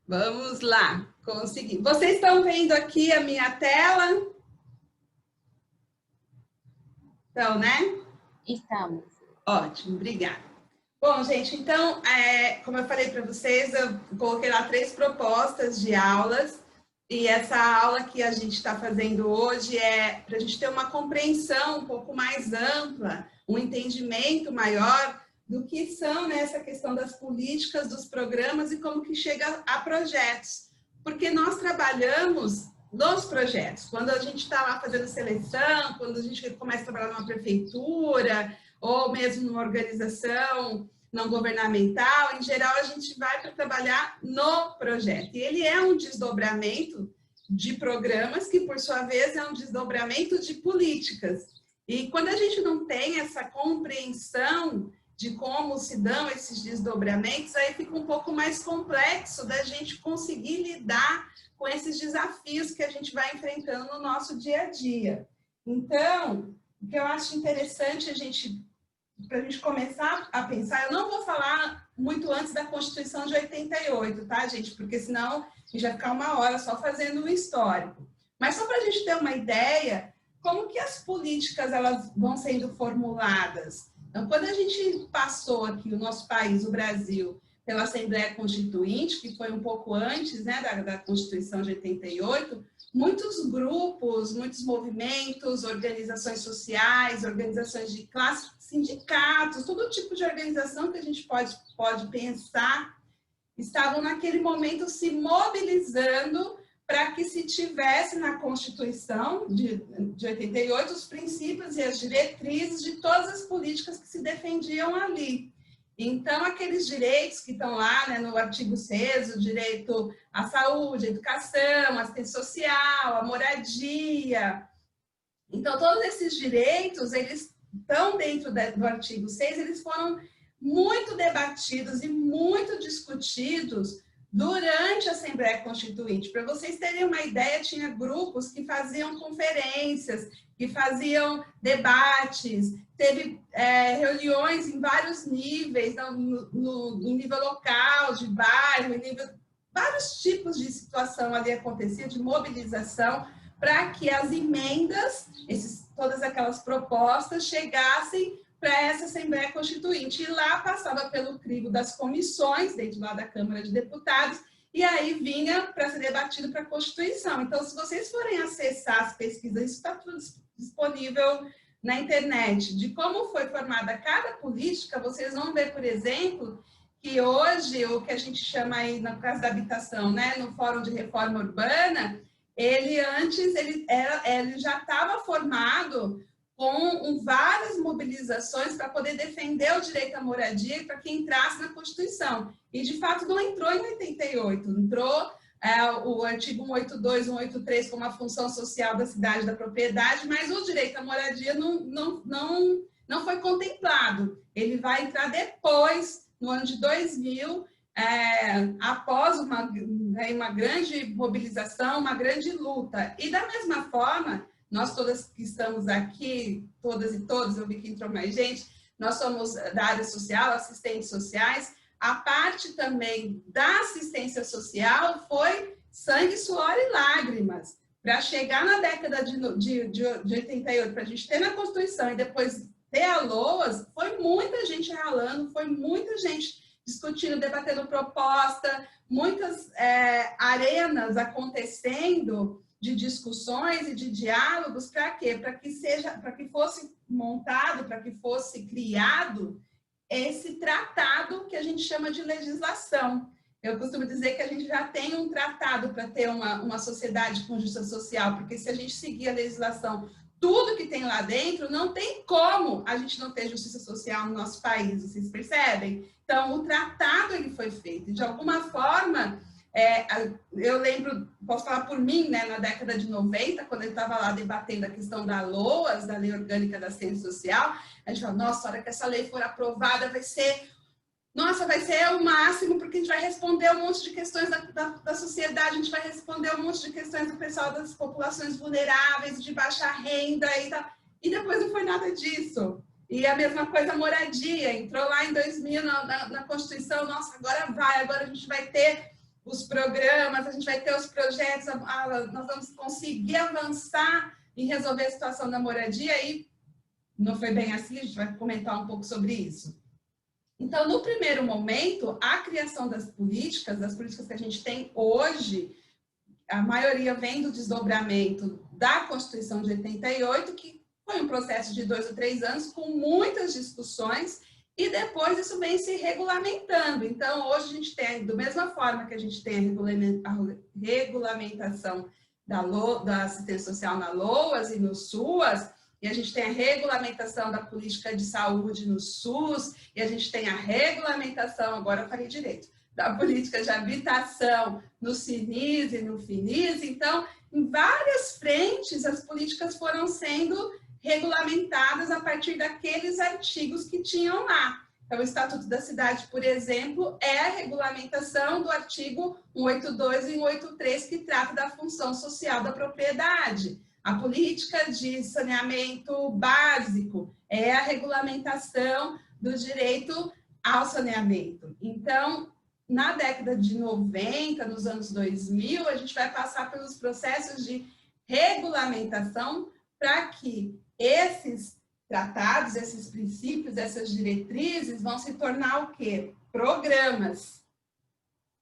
Vamos lá, consegui. Vocês estão vendo aqui a minha tela? Então, né? Estamos. Ótimo, obrigada. Bom, gente, então, como eu falei para vocês, eu coloquei lá 3 propostas de aulas, e essa aula que a gente está fazendo hoje é para a gente ter uma compreensão um pouco mais ampla, um entendimento maior do que são, né, essa questão das políticas, dos programas e como que chega a projetos. Porque nós trabalhamos nos projetos. Quando a gente está lá fazendo seleção, quando a gente começa a trabalhar numa prefeitura, ou mesmo numa organização não governamental, em geral a gente vai para trabalhar no projeto. E ele é um desdobramento de programas que, por sua vez, é um desdobramento de políticas. E quando a gente não tem essa compreensão de como se dão esses desdobramentos, aí fica um pouco mais complexo da gente conseguir lidar com esses desafios que a gente vai enfrentando no nosso dia a dia. Então, o que eu acho interessante para a gente começar a pensar, eu não vou falar muito antes da Constituição de 88, tá, gente? Porque senão a gente vai ficar uma hora só fazendo um histórico. Mas só para a gente ter uma ideia, como que as políticas elas vão sendo formuladas? Então, quando a gente passou aqui, o nosso país, o Brasil, pela Assembleia Constituinte, que foi um pouco antes, né, da Constituição de 88, muitos grupos, muitos movimentos, organizações sociais, organizações de classe, sindicatos, todo tipo de organização que a gente pode pensar, estavam naquele momento se mobilizando para que se tivesse na Constituição de 88 os princípios e as diretrizes de todas as políticas que se defendiam ali. Então, aqueles direitos que estão lá, né, no artigo 6, o direito à saúde, à educação, à assistência social, à moradia. Então, todos esses direitos, eles estão dentro do artigo 6, eles foram muito debatidos e muito discutidos durante a Assembleia Constituinte. Para vocês terem uma ideia, tinha grupos que faziam conferências, que faziam debates, teve reuniões em vários níveis, no nível local, de bairro, em nível, vários tipos de situação ali acontecia, de mobilização, para que as emendas, todas aquelas propostas, chegassem para essa Assembleia Constituinte. E lá passava pelo crivo das comissões, dentro lá da Câmara de Deputados, e aí vinha para ser debatido para a Constituição. Então, se vocês forem acessar as pesquisas, isso está tudo disponível na internet, de como foi formada cada política, vocês vão ver, por exemplo, que hoje, o que a gente chama aí, no caso da habitação, né, no Fórum de Reforma Urbana, ele já estava formado com várias mobilizações para poder defender o direito à moradia para que entrasse na Constituição. E, de fato, não entrou em 88, entrou o artigo 182, 183 como a função social da cidade da propriedade, mas o direito à moradia não foi contemplado. Ele vai entrar depois, no ano de 2000, após uma grande mobilização, uma grande luta. E, da mesma forma, nós todas que estamos aqui, todas e todos, eu vi que entrou mais gente, nós somos da área social, assistentes sociais, a parte também da assistência social foi sangue, suor e lágrimas. Para chegar na década de 88, para a gente ter na Constituição e depois ter a LOAS, foi muita gente ralando, foi muita gente discutindo, debatendo proposta, muitas arenas acontecendo de discussões e de diálogos, para quê? Para que fosse montado, para que fosse criado esse tratado que a gente chama de legislação. Eu costumo dizer que a gente já tem um tratado para ter uma sociedade com justiça social, porque se a gente seguir a legislação, tudo que tem lá dentro, não tem como a gente não ter justiça social no nosso país, vocês percebem? Então, o tratado ele foi feito, de alguma forma, eu lembro, posso falar por mim, né, na década de 90, quando eu estava lá debatendo a questão da LOAS, da Lei Orgânica da Assistência Social, a gente falou, nossa, a hora que essa lei for aprovada vai ser o máximo, porque a gente vai responder um monte de questões da sociedade, a gente vai responder um monte de questões do pessoal das populações vulneráveis, de baixa renda e tal. E depois não foi nada disso. E a mesma coisa a moradia, entrou lá em 2000 na Constituição, nossa, agora a gente vai ter os programas, a gente vai ter os projetos, nós vamos conseguir avançar em resolver a situação da moradia, e não foi bem assim, a gente vai comentar um pouco sobre isso. Então, no primeiro momento, a criação das políticas que a gente tem hoje, a maioria vem do desdobramento da Constituição de 88, que foi um processo de 2 ou 3 anos, com muitas discussões, e depois isso vem se regulamentando. Então, hoje a gente tem, da mesma forma que a gente tem a regulamentação da assistência social na LOAS e no SUAS, e a gente tem a regulamentação da política de saúde no SUS, e a gente tem a regulamentação, agora eu falei direito, da política de habitação no SINIS e no FINIS. Então, em várias frentes, as políticas foram sendo regulamentadas a partir daqueles artigos que tinham lá. Então, o Estatuto da Cidade, por exemplo, é a regulamentação do artigo 182 e 183, que trata da função social da propriedade. A política de saneamento básico é a regulamentação do direito ao saneamento. Então, na década de 90, nos anos 2000, a gente vai passar pelos processos de regulamentação para que esses tratados, esses princípios, essas diretrizes vão se tornar o quê? Programas.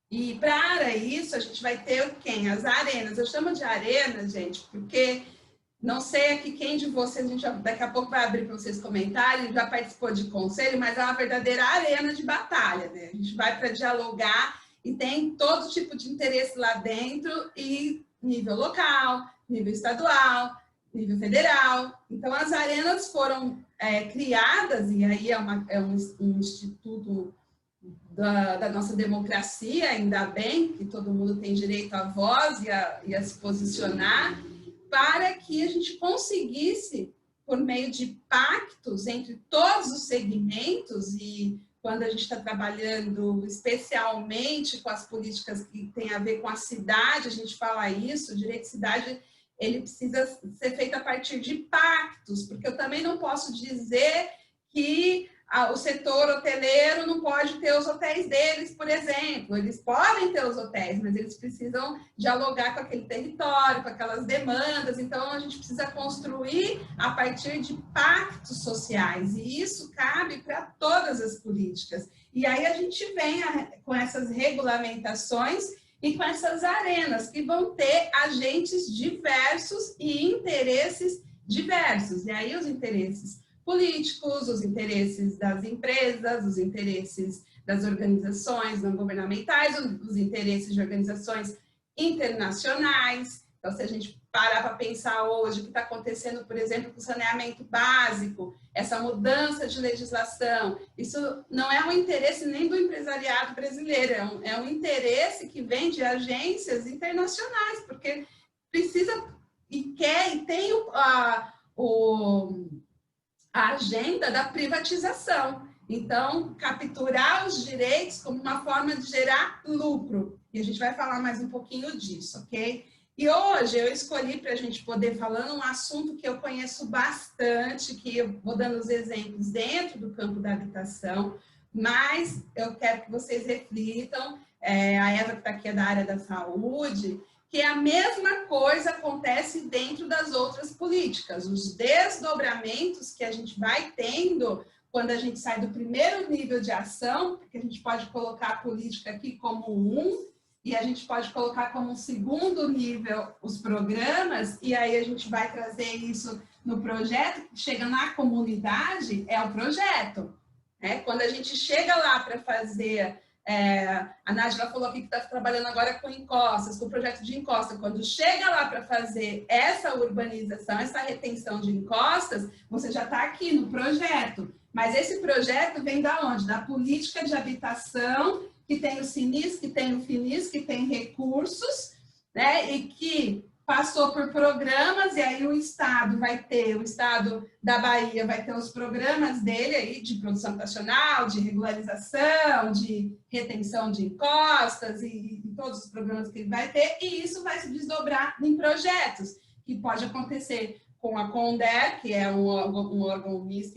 E para isso, a gente vai ter quem? As arenas. Eu chamo de arena, gente, porque não sei aqui quem de vocês, a gente daqui a pouco vai abrir para vocês comentarem, já participou de conselho, mas é uma verdadeira arena de batalha, né? A gente vai para dialogar e tem todo tipo de interesse lá dentro, e nível local, nível estadual, nível federal. Então, as arenas foram criadas, e aí é um instituto da nossa democracia, ainda bem que todo mundo tem direito à voz e a se posicionar, para que a gente conseguisse, por meio de pactos entre todos os segmentos, e quando a gente está trabalhando especialmente com as políticas que têm a ver com a cidade, a gente fala isso, o direito de cidade, ele precisa ser feito a partir de pactos, porque eu também não posso dizer que o setor hoteleiro não pode ter os hotéis deles, por exemplo. Eles podem ter os hotéis, mas eles precisam dialogar com aquele território, com aquelas demandas. Então, a gente precisa construir a partir de pactos sociais, e isso cabe para todas as políticas. E aí a gente vem com essas regulamentações e com essas arenas, que vão ter agentes diversos e interesses diversos. E aí os interesses políticos, os interesses das empresas, os interesses das organizações não governamentais, os interesses de organizações internacionais. Então, se a gente parar para pensar hoje o que está acontecendo, por exemplo, com o saneamento básico, essa mudança de legislação, isso não é um interesse nem do empresariado brasileiro, é um interesse que vem de agências internacionais, porque precisa e quer e tem a agenda da privatização. Então, capturar os direitos como uma forma de gerar lucro. E a gente vai falar mais um pouquinho disso, ok? E hoje eu escolhi para a gente poder falar um assunto que eu conheço bastante, que eu vou dando os exemplos dentro do campo da habitação, mas eu quero que vocês reflitam, a Eva que está aqui é da área da saúde, que a mesma coisa acontece dentro das outras políticas. Os desdobramentos que a gente vai tendo quando a gente sai do primeiro nível de ação, porque a gente pode colocar a política aqui como e a gente pode colocar como um segundo nível os programas, e aí a gente vai trazer isso no projeto, que chega na comunidade, é o projeto. Quando a gente chega lá para fazer... a Nádia falou aqui que está trabalhando agora com encostas, com o projeto de encosta. Quando chega lá para fazer essa urbanização, essa retenção de encostas, você já está aqui no projeto. Mas esse projeto vem da onde? Da política de habitação, que tem o SINIS, que tem o FINIS, que tem recursos, né? E que passou por programas, e aí o Estado da Bahia vai ter os programas dele aí de produção habitacional, de regularização, de retenção de encostas e todos os programas que ele vai ter, e isso vai se desdobrar em projetos, que pode acontecer com a CONDER, que é um órgão misto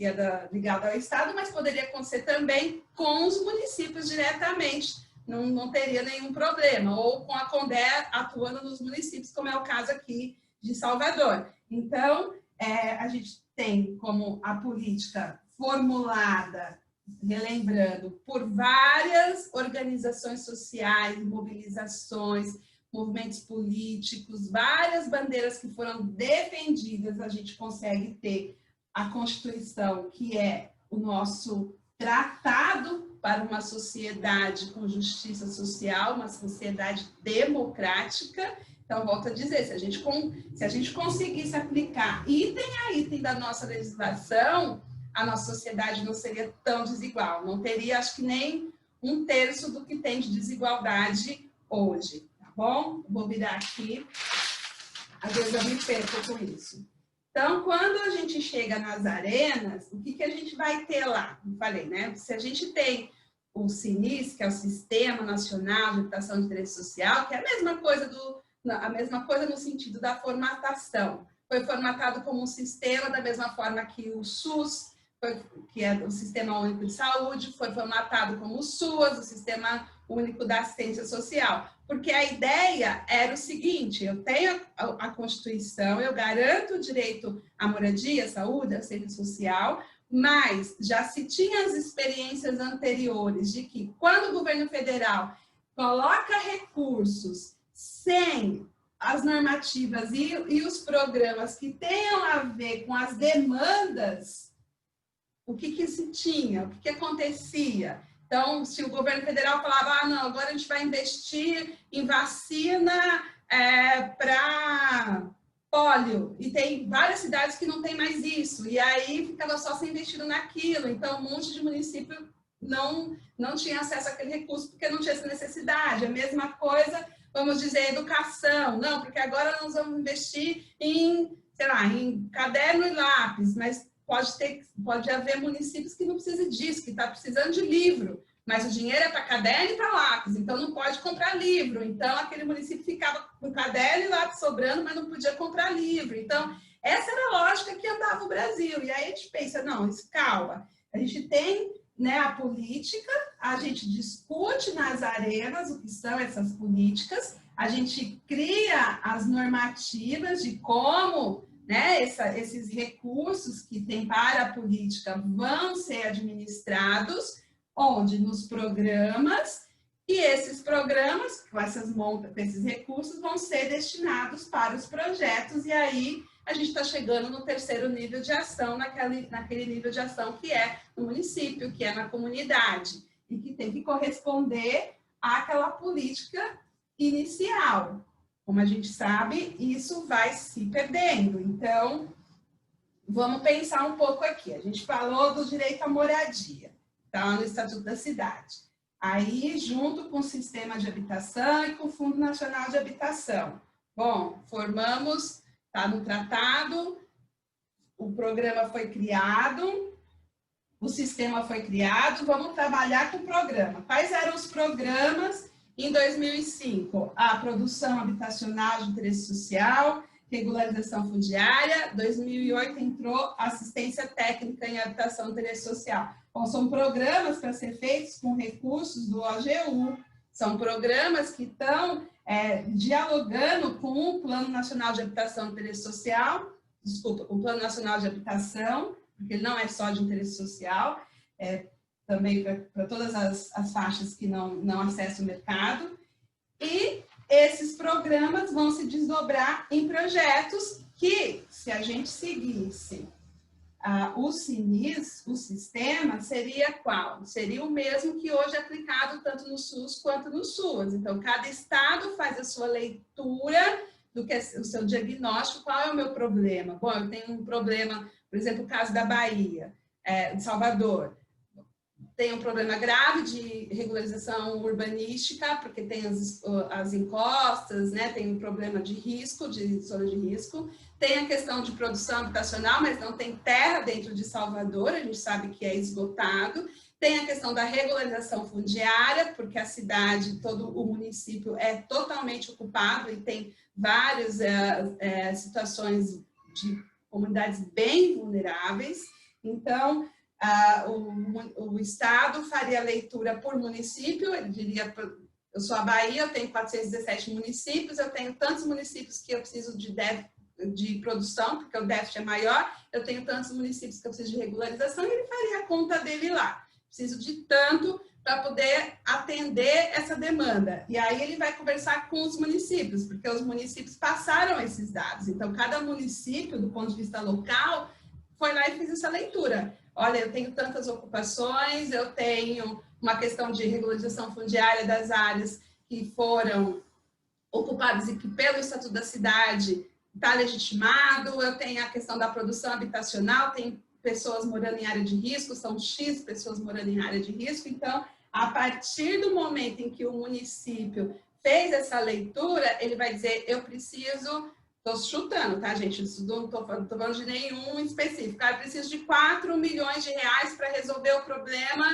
ligado ao Estado, mas poderia acontecer também com os municípios diretamente, não teria nenhum problema, ou com a Condé atuando nos municípios, como é o caso aqui de Salvador. Então, a gente tem como a política formulada, relembrando, por várias organizações sociais, mobilizações, movimentos políticos, várias bandeiras que foram defendidas, a gente consegue ter a Constituição, que é o nosso tratado para uma sociedade com justiça social, uma sociedade democrática. Então, volto a dizer, se a gente conseguisse aplicar item a item da nossa legislação, a nossa sociedade não seria tão desigual, não teria, acho que nem 1/3 do que tem de desigualdade hoje, tá bom? Vou virar aqui, às vezes eu me perco com isso. Então, quando a gente chega nas arenas, o que a gente vai ter lá? Eu falei, né? Se a gente tem o SINIS, que é o Sistema Nacional de Habitação de Interesse Social, que é a mesma coisa no sentido da formatação. Foi formatado como um sistema da mesma forma que o SUS, que é o Sistema Único de Saúde, foi formatado como o SUAS, o Sistema Único da Assistência Social. Porque a ideia era o seguinte, eu tenho a Constituição, eu garanto o direito à moradia, à saúde, à assistência social, mas já se tinha as experiências anteriores de que quando o governo federal coloca recursos sem as normativas e os programas que tenham a ver com as demandas, o que se tinha, o que acontecia? Então, se o governo federal falava, não, agora a gente vai investir em vacina para pólio, e tem várias cidades que não tem mais isso, e aí ficava só se investindo naquilo, então um monte de município não tinha acesso àquele recurso porque não tinha essa necessidade. A mesma coisa, vamos dizer, educação, não, porque agora nós vamos investir em, sei lá, em caderno e lápis, mas pode haver municípios que não precisam disso, que está precisando de livro, mas o dinheiro é para caderno e para lápis, então não pode comprar livro. Então, aquele município ficava com caderno e lápis sobrando, mas não podia comprar livro. Então, essa era a lógica que andava o Brasil. E aí a gente pensa, não, calma, a gente tem, né, a política, a gente discute nas arenas o que são essas políticas, a gente cria as normativas de como, né, esses recursos que tem para a política vão ser administrados, onde nos programas, e esses programas, com esses recursos, vão ser destinados para os projetos, e aí a gente está chegando no 3º nível de ação, naquele nível de ação que é no município, que é na comunidade, e que tem que corresponder àquela política inicial. Como a gente sabe, isso vai se perdendo. Então, vamos pensar um pouco aqui. A gente falou do direito à moradia, está no Estatuto da Cidade. Aí, junto com o Sistema de Habitação e com o Fundo Nacional de Habitação. Bom, formamos, está no tratado, o programa foi criado, o sistema foi criado, vamos trabalhar com o programa. Quais eram os programas? Em 2005, a produção habitacional de interesse social, regularização fundiária. 2008 entrou assistência técnica em habitação de interesse social. Bom, são programas para ser feitos com recursos do OGU, são programas que estão dialogando com o Plano Nacional de Habitação de Interesse Social, com o Plano Nacional de Habitação, porque ele não é só de interesse social, também para todas as faixas que não acessam o mercado, e esses programas vão se desdobrar em projetos que, se a gente seguisse o SINIS, o sistema, seria qual? Seria o mesmo que hoje é aplicado tanto no SUS quanto no SUAS. Então, cada estado faz a sua leitura do que é o seu diagnóstico, qual é o meu problema? Bom, eu tenho um problema, por exemplo, o caso da Bahia, de Salvador. Tem um problema grave de regularização urbanística, porque tem as encostas, né? Tem um problema de risco, de zona de risco. Tem a questão de produção habitacional, mas não tem terra dentro de Salvador, a gente sabe que é esgotado. Tem a questão da regularização fundiária, porque a cidade, todo o município é totalmente ocupado e tem várias situações de comunidades bem vulneráveis. Então, o Estado faria a leitura por município, ele diria, eu sou a Bahia, eu tenho 417 municípios, eu tenho tantos municípios que eu preciso de produção, porque o déficit é maior, eu tenho tantos municípios que eu preciso de regularização, e ele faria a conta dele lá. Preciso de tanto para poder atender essa demanda. E aí ele vai conversar com os municípios, porque os municípios passaram esses dados. Então, cada município, do ponto de vista local, foi lá e fez essa leitura. Olha, eu tenho tantas ocupações, eu tenho uma questão de regularização fundiária das áreas que foram ocupadas e que pelo Estatuto da Cidade está legitimado, eu tenho a questão da produção habitacional, tem pessoas morando em área de risco, são X pessoas morando em área de risco. Então, a partir do momento em que o município fez essa leitura, ele vai dizer, eu preciso, estou chutando, tá, gente? Não estou falando de nenhum específico, eu preciso de 4 milhões de reais para resolver o problema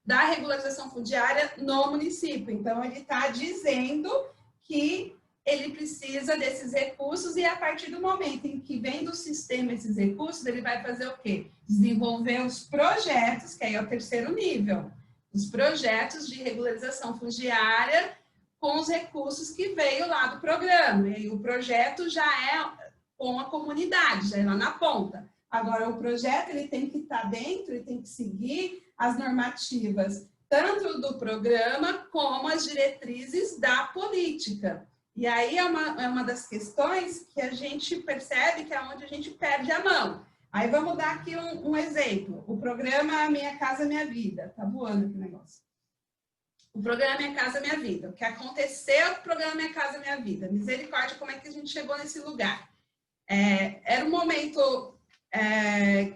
da regularização fundiária no município. Então, ele está dizendo que ele precisa desses recursos, e a partir do momento em que vem do sistema esses recursos, ele vai fazer o quê? Desenvolver os projetos, que aí é o terceiro nível, os projetos de regularização fundiária com os recursos que veio lá do programa. E aí o projeto já é com a comunidade, já é lá na ponta. Agora, o projeto ele tem que estar dentro e tem que seguir as normativas, tanto do programa como as diretrizes da política. E aí é uma das questões que a gente percebe que é onde a gente perde a mão. Aí vamos dar aqui um exemplo. O programa Minha Casa Minha Vida. Tá voando aqui o negócio. O programa Minha Casa Minha Vida. O que aconteceu com o programa Minha Casa Minha Vida? Misericórdia, como é que a gente chegou nesse lugar? Era um momento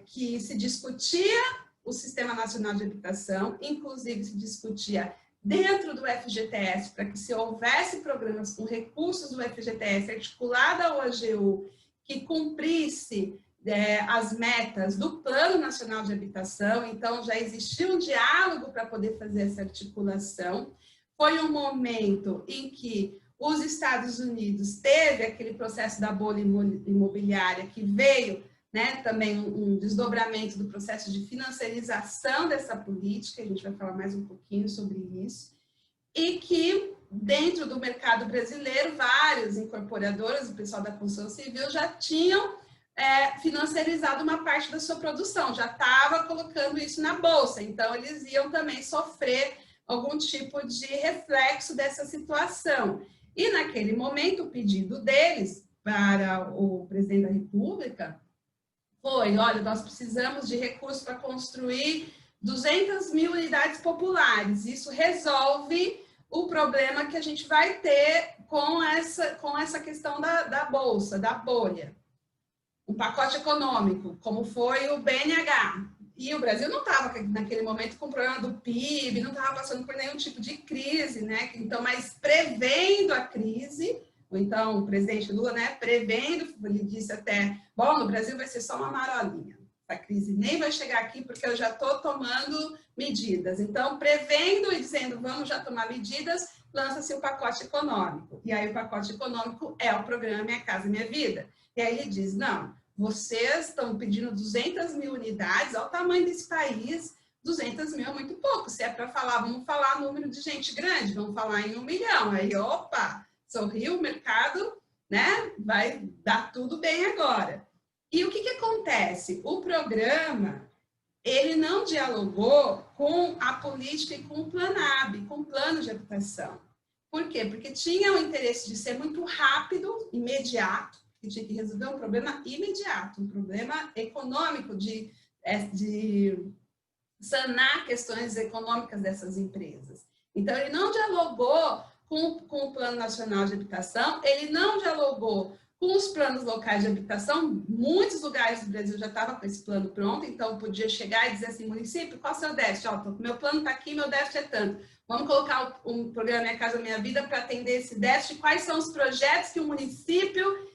que se discutia o Sistema Nacional de Habitação, inclusive se discutia dentro do FGTS, para que se houvesse programas com recursos do FGTS articulado ao AGU, que cumprisse as metas do Plano Nacional de Habitação. Então, já existia um diálogo para poder fazer essa articulação. Foi um momento em que os Estados Unidos teve aquele processo da bolha imobiliária, que veio, né, também um desdobramento do processo de financiarização dessa política, a gente vai falar mais um pouquinho sobre isso, e que dentro do mercado brasileiro, vários incorporadores, o pessoal da construção civil, já tinham financiarizado uma parte da sua produção, já estava colocando isso na bolsa, então eles iam também sofrer algum tipo de reflexo dessa situação. E naquele momento, o pedido deles para o presidente da República foi, olha, nós precisamos de recursos para construir 200 mil unidades populares. Isso resolve o problema que a gente vai ter com essa questão da bolsa, da bolha. Um pacote econômico, como foi o BNH. E o Brasil não estava, naquele momento, com o problema do PIB, não estava passando por nenhum tipo de crise, né? Então, mas prevendo a crise, ou então o presidente Lula, né, prevendo, ele disse até, bom, no Brasil vai ser só uma marolinha, a crise nem vai chegar aqui porque eu já estou tomando medidas. Então, prevendo e dizendo, vamos já tomar medidas, lança-se o pacote econômico. E aí o pacote econômico é o programa Minha Casa Minha Vida. E aí ele diz, não, vocês estão pedindo 200 mil unidades, olha o tamanho desse país, 200 mil é muito pouco. Se é para falar, vamos falar número de gente grande, vamos falar em 1 milhão. Aí, opa, sorriu o mercado, né? Vai dar tudo bem agora. E o que acontece? O programa, ele não dialogou com a política e com o Planab, com o plano de habitação. Por quê? Porque tinha o interesse de ser muito rápido, imediato, que tinha que resolver um problema imediato, um problema econômico, de sanar questões econômicas dessas empresas. Então, ele não dialogou com o Plano Nacional de Habitação, ele não dialogou com os planos locais de habitação. Muitos lugares do Brasil já estavam com esse plano pronto, então podia chegar e dizer assim, município, qual é o seu déficit? Ó, meu plano está aqui, meu déficit é tanto. Vamos colocar um programa Minha Casa Minha Vida para atender esse déficit. Quais são os projetos que o município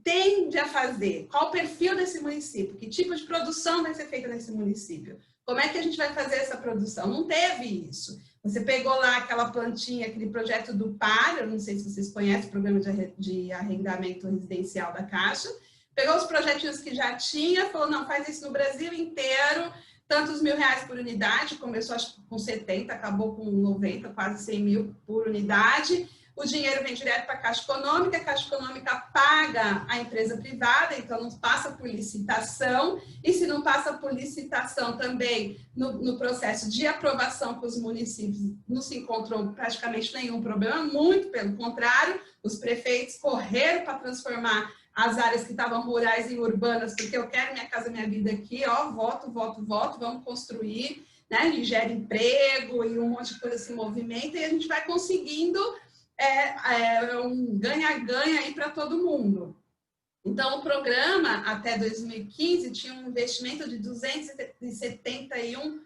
tende a fazer? Qual o perfil desse município? Que tipo de produção vai ser feita nesse município? Como é que a gente vai fazer essa produção? Não teve isso. Você pegou lá aquela plantinha, aquele projeto do PAR, eu não sei se vocês conhecem, o Programa de Arrendamento Residencial da Caixa, pegou os projetinhos que já tinha, falou, não, faz isso no Brasil inteiro, tantos R$1.000 por unidade, começou acho que com 70, acabou com 90, quase 100 mil por unidade. O dinheiro vem direto para a Caixa Econômica paga a empresa privada, então não passa por licitação, e se não passa por licitação também, no processo de aprovação com os municípios, não se encontrou praticamente nenhum problema, muito pelo contrário, os prefeitos correram para transformar as áreas que estavam rurais em urbanas, porque eu quero Minha Casa Minha Vida aqui, ó, voto, vamos construir, né, e gera emprego e um monte de coisa se movimenta, e a gente vai conseguindo um ganha-ganha aí para todo mundo. Então, o programa, até 2015, tinha um investimento de 271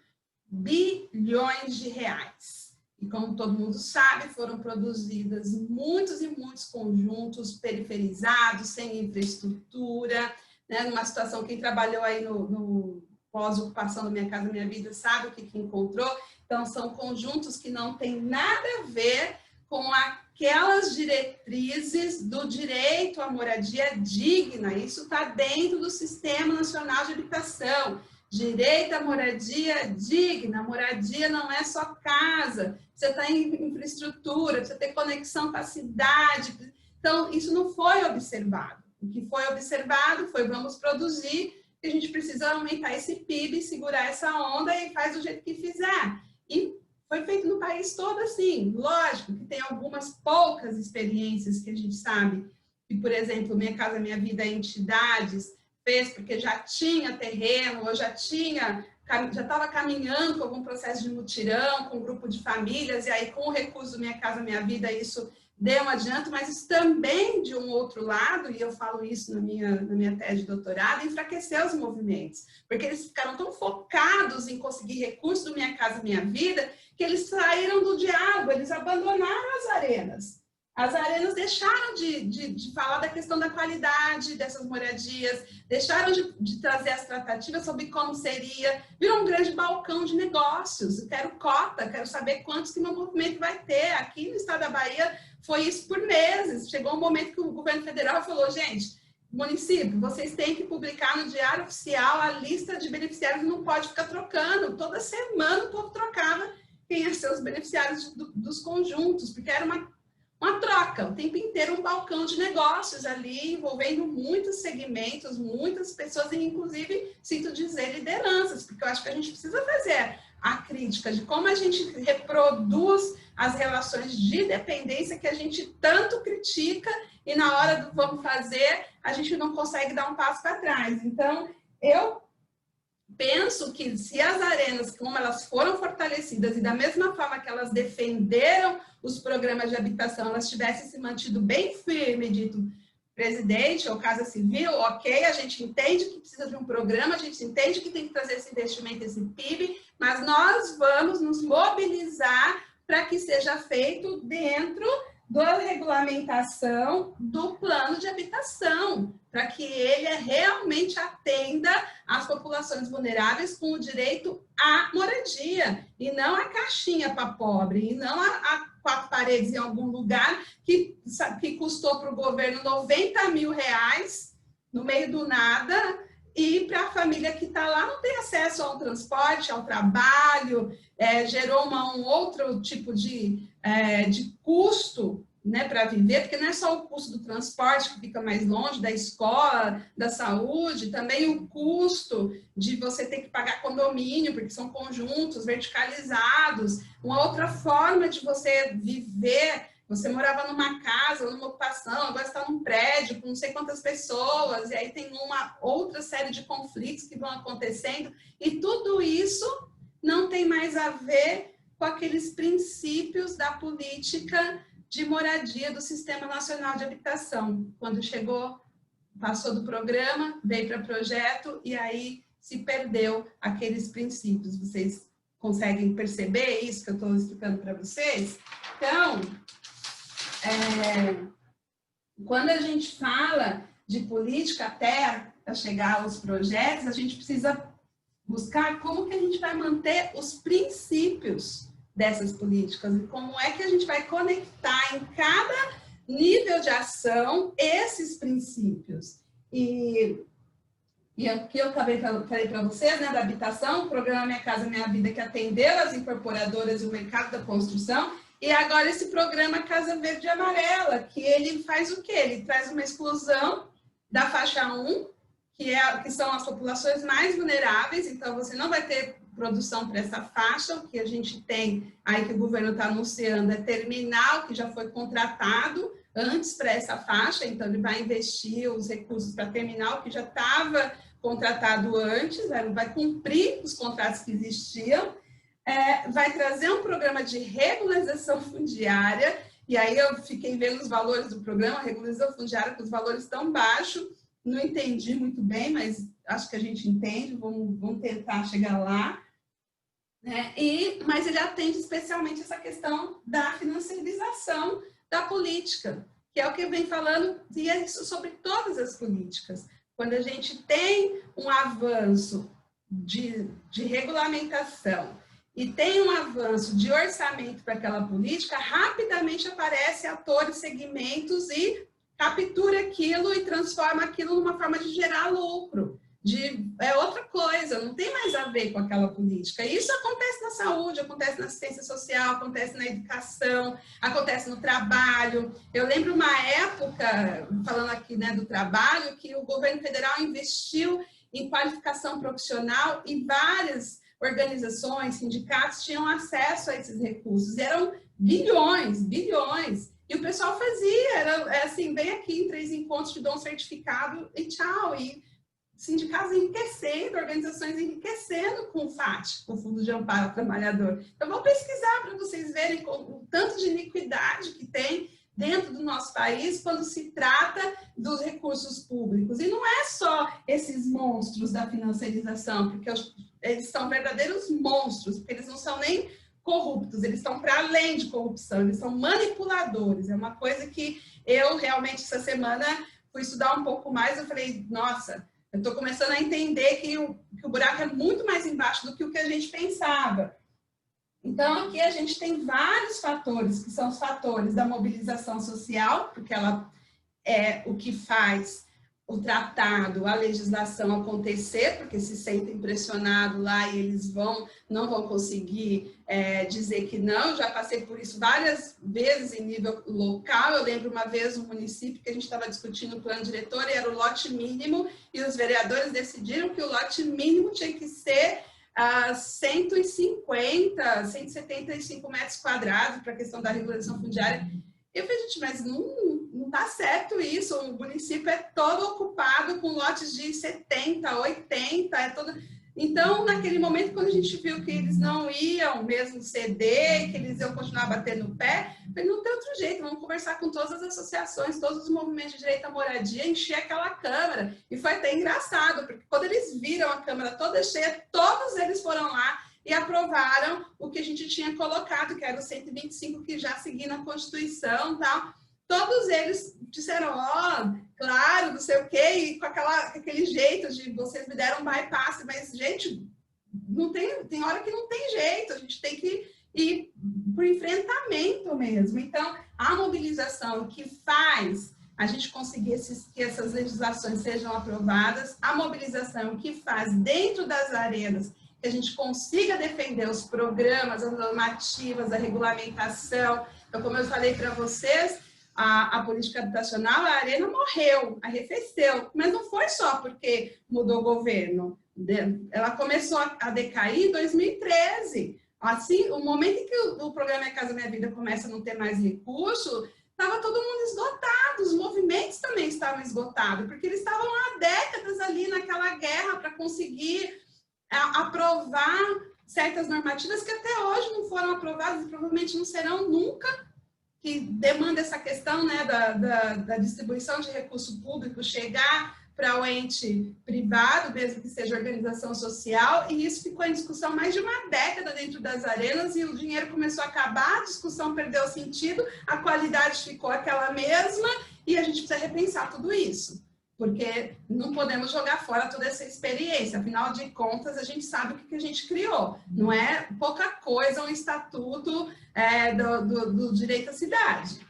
bilhões de reais. E como todo mundo sabe, foram produzidas muitos e muitos conjuntos periferizados, sem infraestrutura, né? Numa situação, quem trabalhou aí no pós-ocupação da Minha Casa Minha Vida sabe o que encontrou. Então, são conjuntos que não têm nada a ver com aquelas diretrizes do direito à moradia digna. Isso está dentro do Sistema Nacional de Habitação. Direito à moradia digna. Moradia não é só casa. Você está em infraestrutura, você tem conexão com a cidade. Então, isso não foi observado. O que foi observado foi, vamos produzir, que a gente precisa aumentar esse PIB, segurar essa onda e faz do jeito que fizer. E foi feito no país todo assim, lógico que tem algumas poucas experiências que a gente sabe, que, por exemplo, Minha Casa Minha Vida, entidades, fez porque já tinha terreno, ou já estava caminhando com algum processo de mutirão, com um grupo de famílias, e aí com o recurso do Minha Casa Minha Vida, isso deu um adianto, mas isso também, de um outro lado, e eu falo isso na minha tese de doutorado, enfraqueceu os movimentos, porque eles ficaram tão focados em conseguir recursos do Minha Casa Minha Vida, que eles saíram do diálogo, eles abandonaram as arenas. As arenas deixaram de falar da questão da qualidade dessas moradias, deixaram de trazer as tratativas sobre como seria, virou um grande balcão de negócios. Eu quero cota, quero saber quantos que meu movimento vai ter. Aqui no estado da Bahia foi isso por meses. Chegou um momento que o governo federal falou, gente, município, vocês têm que publicar no Diário Oficial a lista de beneficiários, não pode ficar trocando. Toda semana o povo trocava quem iam ser os beneficiários dos conjuntos, porque era uma troca, o tempo inteiro um balcão de negócios ali, envolvendo muitos segmentos, muitas pessoas, e inclusive, sinto dizer, lideranças, porque eu acho que a gente precisa fazer a crítica de como a gente reproduz as relações de dependência que a gente tanto critica e na hora do vamos fazer, a gente não consegue dar um passo para trás. Então, eu penso que se as arenas, como elas foram fortalecidas e da mesma forma que elas defenderam os programas de habitação, elas tivessem se mantido bem firme, dito, presidente ou Casa Civil, ok, a gente entende que precisa de um programa, a gente entende que tem que trazer esse investimento, esse PIB, mas nós vamos nos mobilizar para que seja feito dentro da regulamentação do plano de habitação, para que ele realmente atenda às populações vulneráveis com o direito à moradia, e não a caixinha para pobre, e não a 4 paredes em algum lugar que custou para o governo R$90 mil no meio do nada, e para a família que está lá não tem acesso ao transporte, ao trabalho, gerou um outro tipo de custo, né, para viver, porque não é só o custo do transporte que fica mais longe, da escola, da saúde, também o custo de você ter que pagar condomínio, porque são conjuntos verticalizados, uma outra forma de você viver. Você morava numa casa, numa ocupação, agora está num prédio com não sei quantas pessoas, e aí tem uma outra série de conflitos que vão acontecendo, e tudo isso não tem mais a ver com aqueles princípios da política de moradia do Sistema Nacional de Habitação. Quando chegou, passou do programa, veio para projeto, e aí se perdeu aqueles princípios. Vocês conseguem perceber isso que eu estou explicando para vocês? Então, quando a gente fala de política até chegar aos projetos, a gente precisa buscar como que a gente vai manter os princípios dessas políticas e como é que a gente vai conectar em cada nível de ação esses princípios. E aqui eu falei para vocês, né, da habitação, o programa Minha Casa Minha Vida, que atendeu as incorporadoras e o mercado da construção, e agora esse programa Casa Verde e Amarela, que ele faz o quê? Ele traz uma exclusão da faixa 1, que são as populações mais vulneráveis, então você não vai ter produção para essa faixa. O que a gente tem aí que o governo está anunciando é terminar o que já foi contratado antes para essa faixa, então ele vai investir os recursos para terminar o que já estava contratado antes, vai cumprir os contratos que existiam, vai trazer um programa de regularização fundiária, e aí eu fiquei vendo os valores do programa, regularização fundiária com os valores tão baixos, não entendi muito bem, mas acho que a gente entende, vamos tentar chegar lá, né? Mas ele atende especialmente essa questão da financiarização da política, que é o que eu venho falando, e é isso sobre todas as políticas. Quando a gente tem um avanço de regulamentação e tem um avanço de orçamento para aquela política, rapidamente aparecem atores, segmentos e captura aquilo e transforma aquilo numa forma de gerar lucro. É outra coisa, não tem mais a ver com aquela política. Isso acontece na saúde, acontece na assistência social, acontece na educação, acontece no trabalho. Eu lembro uma época, falando aqui, né, do trabalho, que o governo federal investiu em qualificação profissional e várias organizações, sindicatos tinham acesso a esses recursos. Eram bilhões, bilhões. E o pessoal fazia, era assim, vem aqui em 3 encontros, te dou um certificado e tchau. E sindicatos enriquecendo, organizações enriquecendo com o FAT, com o Fundo de Amparo ao Trabalhador. Eu vou pesquisar para vocês verem o tanto de iniquidade que tem dentro do nosso país quando se trata dos recursos públicos. E não é só esses monstros da financiarização, porque eles são verdadeiros monstros, porque eles não são nem corruptos, eles estão para além de corrupção, eles são manipuladores. É uma coisa que eu realmente essa semana fui estudar um pouco mais, eu falei, nossa, eu estou começando a entender que o buraco é muito mais embaixo do que o que a gente pensava. Então, aqui a gente tem vários fatores, que são os fatores da mobilização social, porque ela é o que faz o tratado, a legislação acontecer, porque se sentem pressionados lá e eles não vão conseguir dizer que não. Eu já passei por isso várias vezes em nível local. Eu lembro uma vez um município que a gente estava discutindo o plano diretor e era o lote mínimo, e os vereadores decidiram que o lote mínimo tinha que ser 150, 175 metros quadrados para a questão da regulação fundiária. Eu falei, gente, mas não dá certo isso, o município é todo ocupado com lotes de 70, 80, é todo... Então, naquele momento, quando a gente viu que eles não iam mesmo ceder, que eles iam continuar batendo o pé, eu falei, não tem outro jeito, vamos conversar com todas as associações, todos os movimentos de direito à moradia, encher aquela Câmara. E foi até engraçado, porque quando eles viram a Câmara toda cheia, todos eles foram lá e aprovaram o que a gente tinha colocado, que era o 125, que já seguia na Constituição e tal. Todos eles disseram, claro, não sei o quê, e com aquele jeito de vocês me deram um bypass, mas, gente, tem hora que não tem jeito, a gente tem que ir para o enfrentamento mesmo. Então, a mobilização que faz a gente conseguir que essas legislações sejam aprovadas, a mobilização que faz dentro das arenas que a gente consiga defender os programas, as normativas, a regulamentação. Então, como eu falei para vocês, a política habitacional, a arena morreu, arrefeceu, mas não foi só porque mudou o governo. Ela começou a decair em 2013. Assim, o momento em que o programa Minha Casa Minha Vida começa a não ter mais recurso, estava todo mundo esgotado, os movimentos também estavam esgotados, porque eles estavam há décadas ali naquela guerra para conseguir aprovar certas normativas que até hoje não foram aprovadas e provavelmente não serão nunca, que demanda essa questão, né, da distribuição de recurso público chegar para o ente privado, mesmo que seja organização social, e isso ficou em discussão mais de uma década dentro das arenas, e o dinheiro começou a acabar, a discussão perdeu sentido, a qualidade ficou aquela mesma, e a gente precisa repensar tudo isso, porque não podemos jogar fora toda essa experiência. Afinal de contas, a gente sabe o que a gente criou. Não é pouca coisa um estatuto do direito à cidade.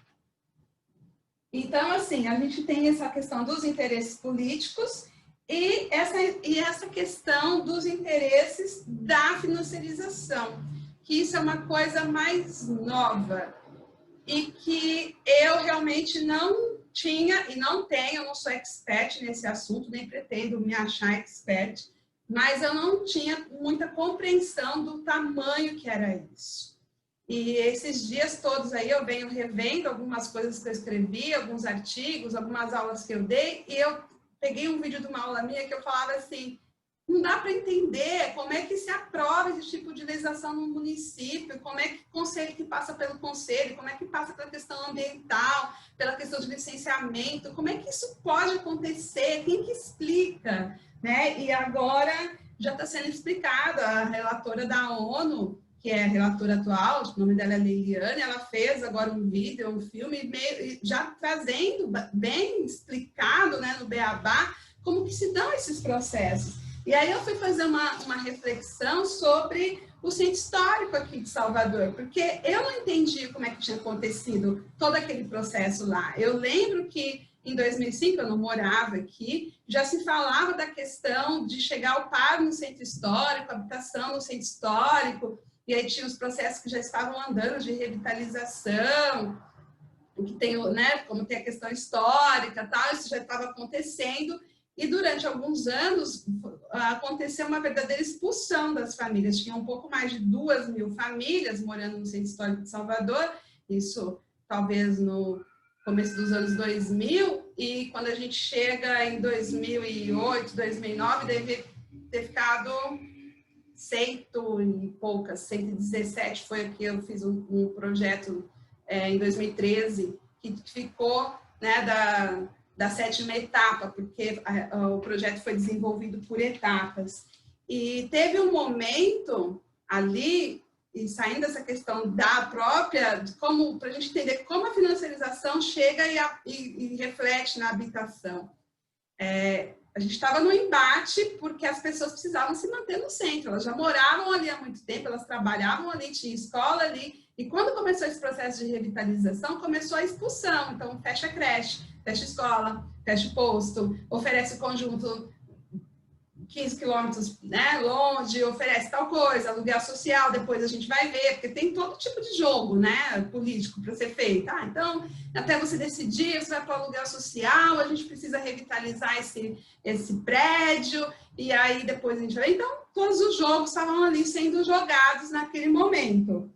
Então, assim, a gente tem essa questão dos interesses políticos e essa questão dos interesses da financiarização, que isso é uma coisa mais nova e que eu realmente não tinha e não tenho, eu não sou expert nesse assunto, nem pretendo me achar expert, mas eu não tinha muita compreensão do tamanho que era isso. E esses dias todos aí eu venho revendo algumas coisas que eu escrevi, alguns artigos, algumas aulas que eu dei, e eu peguei um vídeo de uma aula minha que eu falava assim, não dá para entender como é que se aprova esse tipo de legislação no município, como é que o conselho que passa pelo conselho, como é que passa pela questão ambiental, pela questão de licenciamento, como é que isso pode acontecer, quem que explica, né? E agora já está sendo explicado, a relatora da ONU, que é a relatora atual, o nome dela é Leiliane, ela fez agora um vídeo, um filme, já trazendo bem explicado, né, no Beabá, como que se dão esses processos. E aí eu fui fazer uma reflexão sobre o centro histórico aqui de Salvador, porque eu não entendi como é que tinha acontecido todo aquele processo lá. Eu lembro que em 2005, eu não morava aqui, já se falava da questão de chegar ao paro no centro histórico, habitação no centro histórico, e aí tinha os processos que já estavam andando de revitalização, que tem, né, como tem a questão histórica, tal, isso já estava acontecendo, e durante alguns anos aconteceu uma verdadeira expulsão das famílias. Tinha um pouco mais de 2.000 famílias morando no Centro Histórico de Salvador, isso talvez no começo dos anos 2000, e quando a gente chega em 2008, 2009, deve ter ficado 100 e poucas, 117 foi que eu fiz um projeto em 2013, que ficou, né, da 7ª etapa, porque o projeto foi desenvolvido por etapas. E teve um momento ali, e saindo dessa questão da própria, para a gente entender como a financiarização chega e reflete na habitação. A gente estava no embate porque as pessoas precisavam se manter no centro, elas já moravam ali há muito tempo, elas trabalhavam ali, tinha escola ali, e quando começou esse processo de revitalização, começou a expulsão, então fecha a creche, fecha a escola, fecha o posto, oferece o conjunto 15 quilômetros, né, longe, oferece tal coisa, aluguel social, depois a gente vai ver, porque tem todo tipo de jogo, né, político para ser feito. Então, até você decidir, você vai para o aluguel social, a gente precisa revitalizar esse prédio, e aí depois a gente vai... Então, todos os jogos estavam ali sendo jogados naquele momento.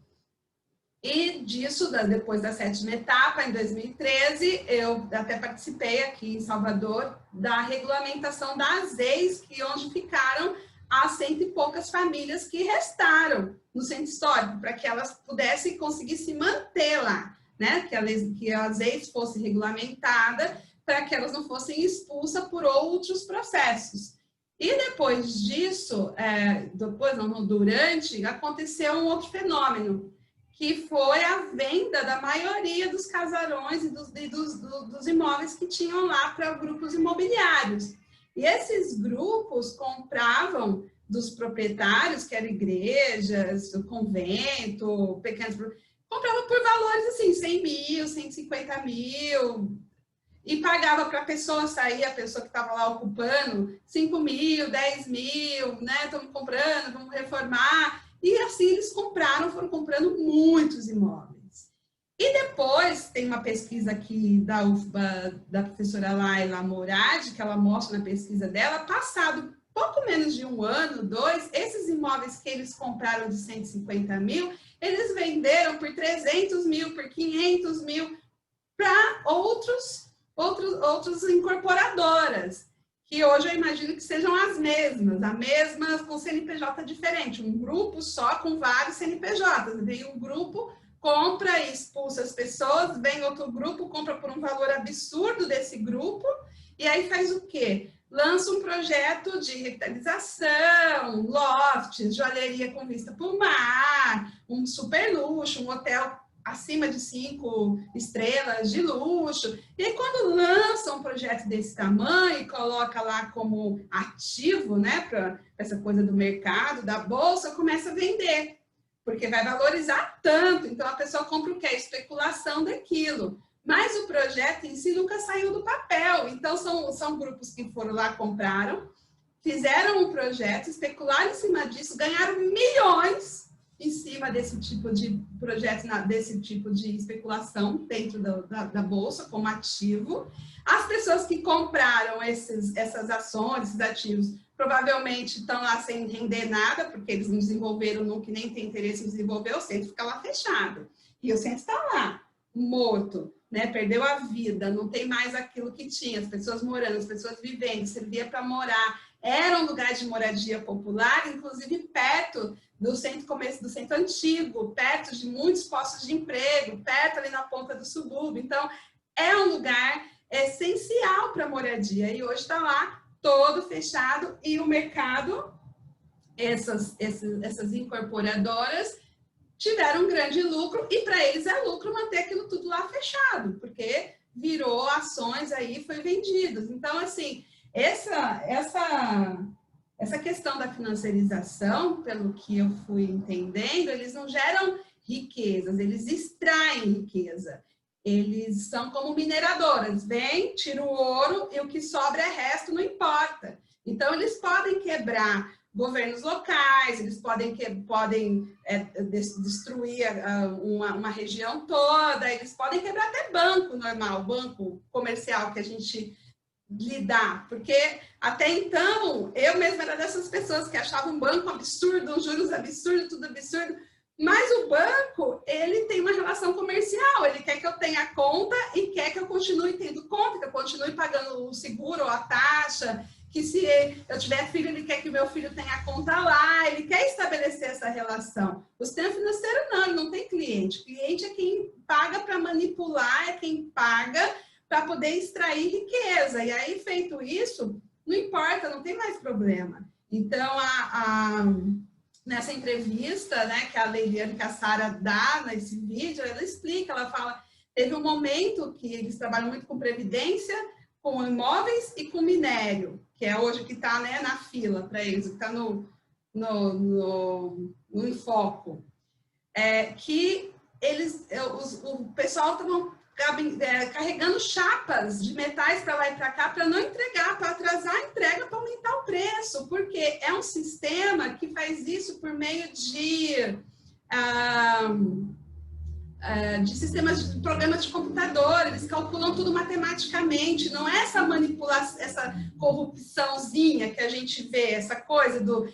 E disso, depois da 7ª etapa, em 2013, eu até participei aqui em Salvador da regulamentação das EIs, onde ficaram as 100 e poucas famílias que restaram no centro histórico, para que elas pudessem conseguir se manter lá, né? Que as EIs fossem regulamentadas, para que elas não fossem expulsas por outros processos. E depois disso, durante, aconteceu um outro fenômeno, que foi a venda da maioria dos casarões e dos imóveis que tinham lá para grupos imobiliários. E esses grupos compravam dos proprietários, que eram igrejas, convento, pequenos... Compravam por valores assim, 100 mil, 150 mil, e pagava para a pessoa sair, a pessoa que estava lá ocupando, 5 mil, 10 mil, né? Estamos comprando, vamos reformar... E assim eles foram comprando muitos imóveis. E depois tem uma pesquisa aqui da UFBA, da professora Laila Moradi, que ela mostra na pesquisa dela, passado pouco menos de 1 ano, 2, esses imóveis que eles compraram de 150 mil, eles venderam por 300 mil, por 500 mil, para outras incorporadoras, que hoje eu imagino que sejam as mesmas com CNPJ diferente, um grupo só com vários CNPJs. Vem um grupo, compra e expulsa as pessoas, vem outro grupo, compra por um valor absurdo desse grupo, e aí faz o quê? Lança um projeto de revitalização, lofts, joalheria com vista para o mar, um super luxo, um hotel acima de 5 estrelas de luxo. E aí, quando lança um projeto desse tamanho e coloca lá como ativo, né, para essa coisa do mercado, da bolsa, começa a vender, porque vai valorizar tanto. Então, a pessoa compra o quê? A especulação daquilo. mas o projeto em si nunca saiu do papel. Então, são grupos que foram lá, compraram, fizeram um projeto, especularam em cima disso, ganharam milhões em cima desse tipo de projeto, desse tipo de especulação dentro da Bolsa, como ativo. As pessoas que compraram essas ações, esses ativos, provavelmente estão lá sem render nada, porque eles não desenvolveram nunca, nem tem interesse em desenvolver, o centro fica lá fechado. E o centro está lá, morto, né? Perdeu a vida, não tem mais aquilo que tinha, as pessoas morando, as pessoas vivendo, servia para morar, era um lugar de moradia popular, inclusive perto do centro antigo, perto de muitos postos de emprego, perto ali na ponta do subúrbio. Então, é um lugar essencial para moradia, e hoje está lá todo fechado, e o mercado, essas incorporadoras, tiveram um grande lucro, e para eles é lucro manter aquilo tudo lá fechado, porque virou ações aí, foi vendido. Então, assim, essa questão da financiarização, pelo que eu fui entendendo, eles não geram riquezas, eles extraem riqueza. Eles são como mineradoras, vem, tira o ouro e o que sobra é resto, não importa. Então, eles podem quebrar governos locais, eles podem destruir uma região toda, eles podem quebrar até banco normal, banco comercial que a gente lidar, porque até então eu mesma era dessas pessoas que achavam um banco absurdo, juros absurdos, tudo absurdo, mas o banco, ele tem uma relação comercial, ele quer que eu tenha conta e quer que eu continue tendo conta, que eu continue pagando o seguro ou a taxa, que se eu tiver filho, ele quer que o meu filho tenha conta lá, ele quer estabelecer essa relação. O sistema financeiro não, ele não tem cliente. O cliente é quem paga para manipular, é quem paga para poder extrair riqueza. E aí, feito isso, não importa, não tem mais problema. Então, nessa entrevista, né, que a Leiliane, que a Sara dá nesse vídeo, ela explica, ela fala, teve um momento que eles trabalham muito com previdência, com imóveis e com minério, que é hoje que está, né, na fila para eles, que está no enfoco. Que o pessoal estava carregando chapas de metais para lá e para cá para não entregar, para atrasar a entrega, para aumentar o preço, porque é um sistema que faz isso por meio de sistemas de programas de computador, eles calculam tudo matematicamente, não é essa manipulação, essa corrupçãozinha que a gente vê, essa coisa do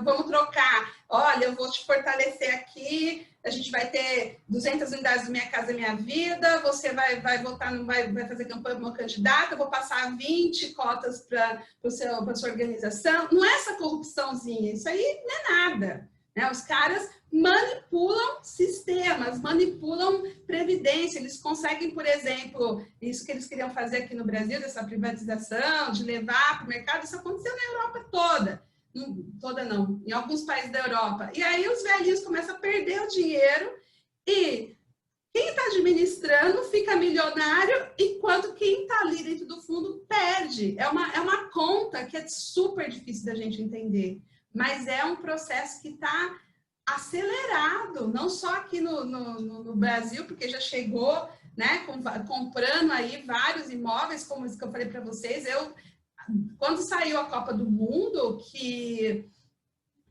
vamos trocar, olha, eu vou te fortalecer aqui, a gente vai ter 200 unidades do Minha Casa Minha Vida, você vai votar, vai fazer campanha para uma candidata, eu vou passar 20 cotas para a sua organização, não é essa corrupçãozinha, isso aí não é nada, né? Os caras manipulam sistemas, manipulam previdência, eles conseguem, por exemplo, isso que eles queriam fazer aqui no Brasil, dessa privatização, de levar para o mercado, isso aconteceu na Europa toda não, em alguns países da Europa, e aí os velhinhos começam a perder o dinheiro, e quem está administrando fica milionário, enquanto quem está ali dentro do fundo perde, é uma conta que é super difícil da gente entender, mas é um processo que está acelerado, não só aqui no Brasil, porque já chegou, né, comprando aí vários imóveis, como isso que eu falei para vocês. Quando saiu a Copa do Mundo, que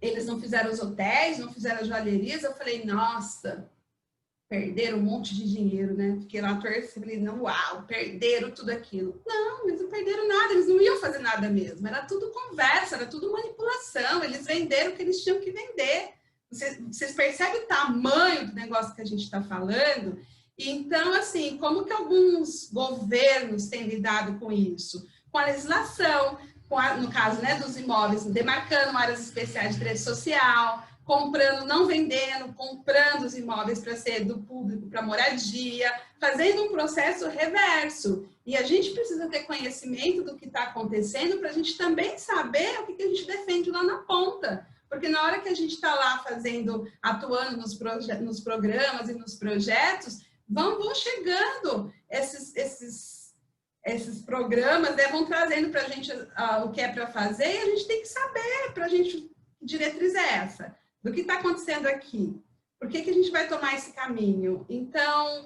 eles não fizeram os hotéis, não fizeram as joalherias, eu falei, nossa, perderam um monte de dinheiro, né? Fiquei lá torcendo, falei, não, uau, perderam tudo aquilo. Não, eles não perderam nada, eles não iam fazer nada mesmo, era tudo conversa, era tudo manipulação, eles venderam o que eles tinham que vender. Vocês percebem o tamanho do negócio que a gente está falando? Então, assim, como que alguns governos têm lidado com isso? Com a legislação, no caso, né, dos imóveis, demarcando áreas especiais de direito social, comprando, não vendendo, comprando os imóveis para ser do público, para moradia, fazendo um processo reverso. E a gente precisa ter conhecimento do que está acontecendo para a gente também saber o que a gente defende lá na ponta. Porque na hora que a gente está lá atuando nos programas e nos projetos, vão chegando esses programas, né, vão trazendo para a gente o que é para fazer, e a gente tem que saber, para a gente, que diretriz é essa? Do que está acontecendo aqui? Por que a gente vai tomar esse caminho? Então,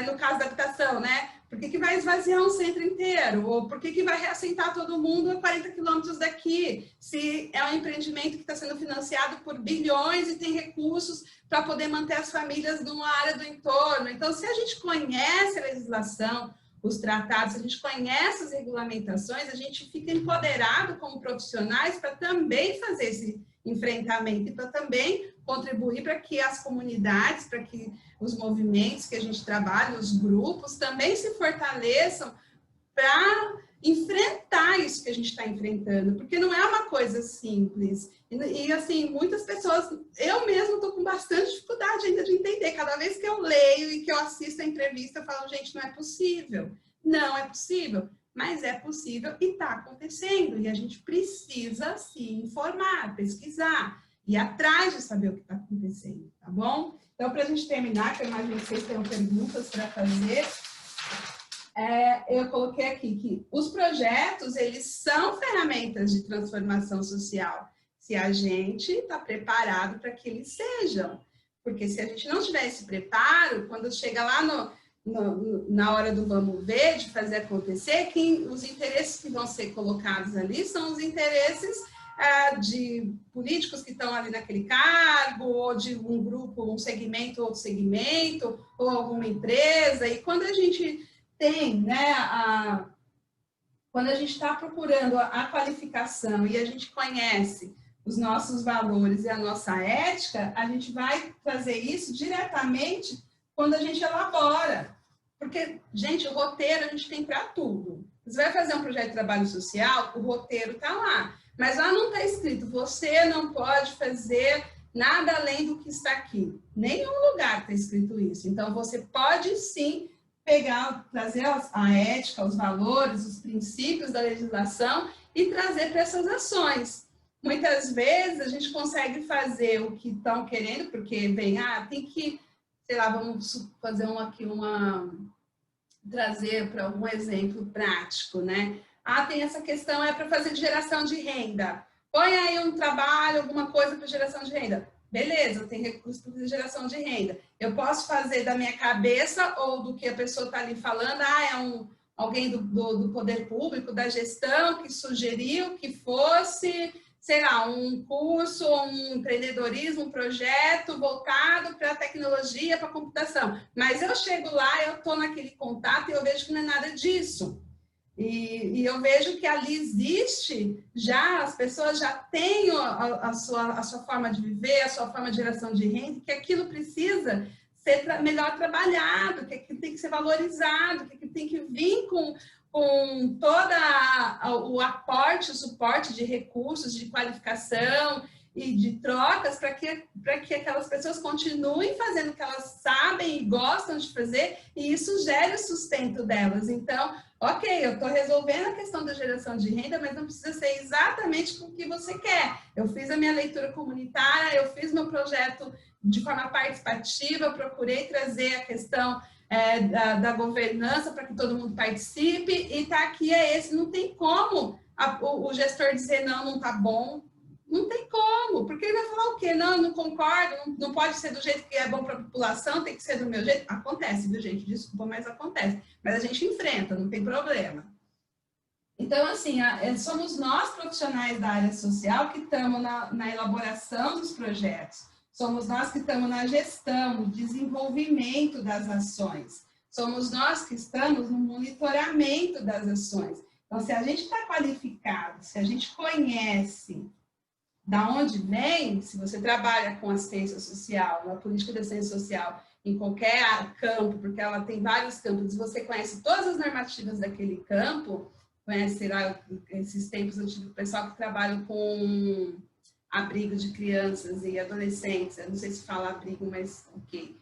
no caso da habitação, né? Por que vai esvaziar um centro inteiro? Ou por que vai reassentar todo mundo a 40 quilômetros daqui? Se é um empreendimento que está sendo financiado por bilhões e tem recursos para poder manter as famílias numa área do entorno. Então, se a gente conhece a legislação, os tratados, se a gente conhece as regulamentações, a gente fica empoderado como profissionais para também fazer esse enfrentamento e para também contribuir para que as comunidades, para que os movimentos que a gente trabalha, os grupos, também se fortaleçam para enfrentar isso que a gente está enfrentando, porque não é uma coisa simples. E assim, muitas pessoas, eu mesmo estou com bastante dificuldade ainda de entender. Cada vez que eu leio e que eu assisto a entrevista, eu falo, gente, não é possível. Não é possível, mas é possível e está acontecendo. E a gente precisa se informar, pesquisar, ir atrás de saber o que está acontecendo, tá bom? Então, para a gente terminar, que eu imagino que vocês tenham perguntas para fazer, eu coloquei aqui que os projetos, eles são ferramentas de transformação social, se a gente está preparado para que eles sejam. Porque se a gente não tiver esse preparo, quando chega lá na hora do vamos ver, de fazer acontecer, os interesses que vão ser colocados ali são os interesses de políticos que estão ali naquele cargo, ou de um grupo, um segmento, outro segmento, ou alguma empresa. E quando a gente tem, né, quando a gente está procurando a qualificação e a gente conhece os nossos valores e a nossa ética, a gente vai fazer isso diretamente quando a gente elabora. Porque, gente, o roteiro a gente tem para tudo. Você vai fazer um projeto de trabalho social, o roteiro está lá. Mas lá não está escrito, você não pode fazer nada além do que está aqui. Nenhum lugar está escrito isso. Então, você pode sim pegar, trazer a ética, os valores, os princípios da legislação e trazer para essas ações. Muitas vezes a gente consegue fazer o que estão querendo, porque vem, tem que, sei lá, vamos fazer trazer para algum exemplo prático, né? Tem essa questão, para fazer de geração de renda. Põe aí um trabalho, alguma coisa para geração de renda. Beleza, tem recurso para geração de renda. Eu posso fazer da minha cabeça ou do que a pessoa está ali falando, alguém do poder público, da gestão, que sugeriu que fosse, sei lá, um curso, um empreendedorismo, um projeto voltado para a tecnologia, para a computação. Mas eu chego lá, eu estou naquele contato e eu vejo que não é nada disso. E eu vejo que ali existe, as pessoas já têm a sua forma de viver, a sua forma de geração de renda, que aquilo precisa ser melhor trabalhado, que aquilo tem que ser valorizado, que aquilo tem que vir com todo o aporte, o suporte de recursos, de qualificação e de trocas para que aquelas pessoas continuem fazendo o que elas sabem e gostam de fazer e isso gere o sustento delas. Então, ok, eu estou resolvendo a questão da geração de renda, mas não precisa ser exatamente o que você quer. Eu fiz a minha leitura comunitária, eu fiz meu projeto de forma participativa, eu procurei trazer a questão da governança para que todo mundo participe, e está aqui esse. Não tem como o gestor dizer não está bom. Não tem como, porque ele vai falar o quê? Não concordo, não pode ser do jeito que é bom para a população, tem que ser do meu jeito. Acontece, viu, gente? Desculpa, mas acontece. Mas a gente enfrenta, não tem problema. Então, assim, somos nós, profissionais da área social, que estamos na elaboração dos projetos. Somos nós que estamos na gestão, no desenvolvimento das ações. Somos nós que estamos no monitoramento das ações. Então, se a gente está qualificado, se a gente conhece da onde vem, se você trabalha com assistência social, na política de assistência social, em qualquer campo, porque ela tem vários campos, você conhece todas as normativas daquele campo, conhece lá esses tempos antigos, o pessoal que trabalha com abrigo de crianças e adolescentes, eu não sei se fala abrigo, mas ok.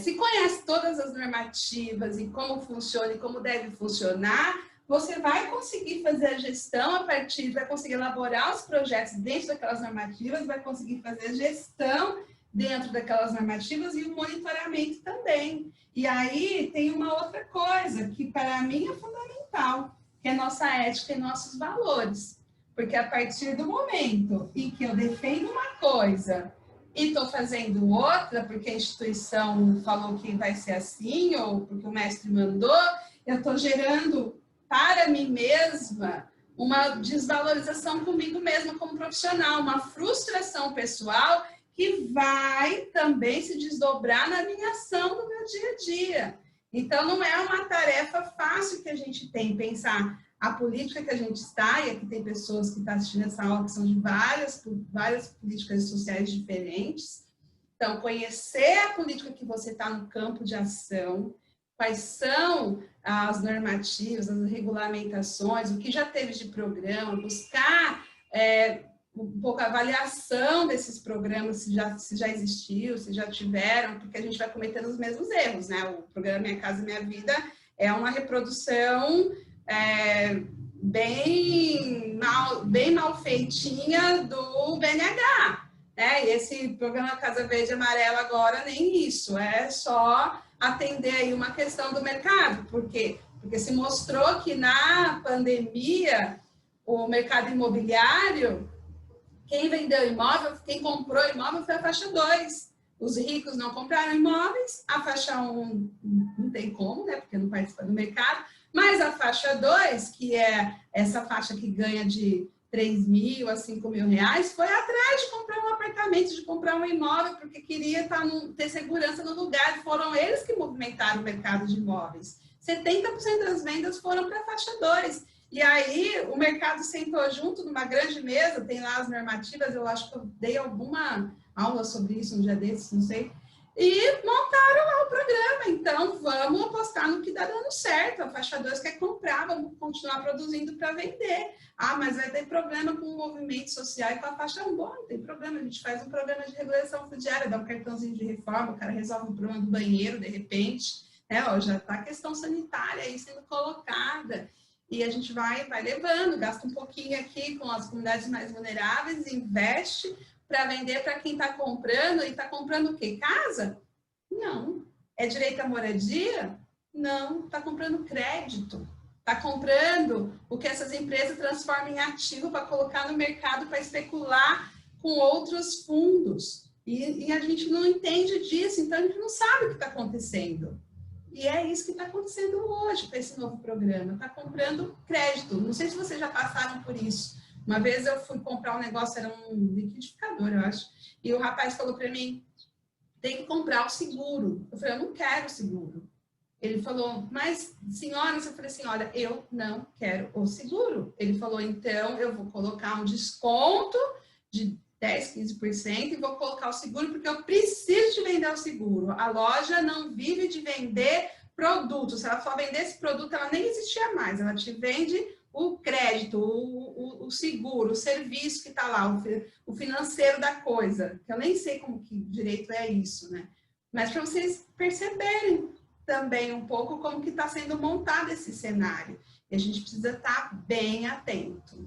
Se conhece todas as normativas e como funciona e como deve funcionar, você vai conseguir fazer a gestão vai conseguir elaborar os projetos dentro daquelas normativas, vai conseguir fazer a gestão dentro daquelas normativas e o monitoramento também. E aí tem uma outra coisa que para mim é fundamental, que é nossa ética e nossos valores. Porque a partir do momento em que eu defendo uma coisa e estou fazendo outra porque a instituição falou que vai ser assim, ou porque o mestre mandou, eu estou gerando para mim mesma uma desvalorização comigo mesma como profissional, uma frustração pessoal que vai também se desdobrar na minha ação no meu dia a dia. Então, não é uma tarefa fácil que a gente tem, pensar a política que a gente está, e aqui tem pessoas que estão assistindo essa aula que são de várias políticas sociais diferentes. Então, conhecer a política que você está no campo de ação, quais são as normativas, as regulamentações, o que já teve de programa, buscar um pouco a avaliação desses programas, se já existiu, se já tiveram, porque a gente vai cometendo os mesmos erros, né? O programa Minha Casa Minha Vida é uma reprodução bem mal feitinha do BNH, né? E esse programa Casa Verde e Amarela agora nem isso, é só atender aí uma questão do mercado. Por quê? Porque se mostrou que na pandemia o mercado imobiliário, quem vendeu imóvel, quem comprou imóvel foi a faixa 2. Os ricos não compraram imóveis, a faixa 1 não tem como, né, porque não participa do mercado, mas a faixa 2, que é essa faixa que ganha de 3 mil a 5 mil reais, foi atrás de comprar um apartamento, de comprar um imóvel, porque queria ter segurança no lugar. Foram eles que movimentaram o mercado de imóveis. 70% das vendas foram para a faixa 2. E aí o mercado sentou junto numa grande mesa, tem lá as normativas, eu acho que eu dei alguma aula sobre isso um dia desses, não sei, e montaram lá o programa. Então vamos apostar no que está dando certo. A faixa 2 quer comprar, vamos continuar produzindo para vender. Ah, mas vai ter problema com o movimento social e com a faixa 1. Bom, não tem problema, a gente faz um programa de regulação fundiária, dá um cartãozinho de reforma, o cara resolve o problema do banheiro de repente, já está a questão sanitária aí sendo colocada. E a gente vai levando, gasta um pouquinho aqui com as comunidades mais vulneráveis, investe para vender para quem está comprando. E está comprando o quê? Casa? Não. É direito à moradia? Não. Está comprando crédito. Está comprando o que essas empresas transformam em ativo para colocar no mercado para especular com outros fundos. E a gente não entende disso, então a gente não sabe o que está acontecendo. E é isso que está acontecendo hoje com esse novo programa. Está comprando crédito. Não sei se vocês já passaram por isso. Uma vez eu fui comprar um negócio, era um liquidificador, eu acho. E o rapaz falou para mim, tem que comprar o seguro. Eu falei, eu não quero seguro. Ele falou, mas senhora, eu falei assim, olha, eu não quero o seguro. Ele falou, então eu vou colocar um desconto de 10, 15% e vou colocar o seguro porque eu preciso de vender o seguro. A loja não vive de vender produtos. Se ela só vendesse produto, ela nem existia mais. Ela te vende o crédito, o seguro, o serviço que está lá, o financeiro da coisa. Que eu nem sei como que direito é isso, né? Mas para vocês perceberem também um pouco como que está sendo montado esse cenário. E a gente precisa estar bem atento.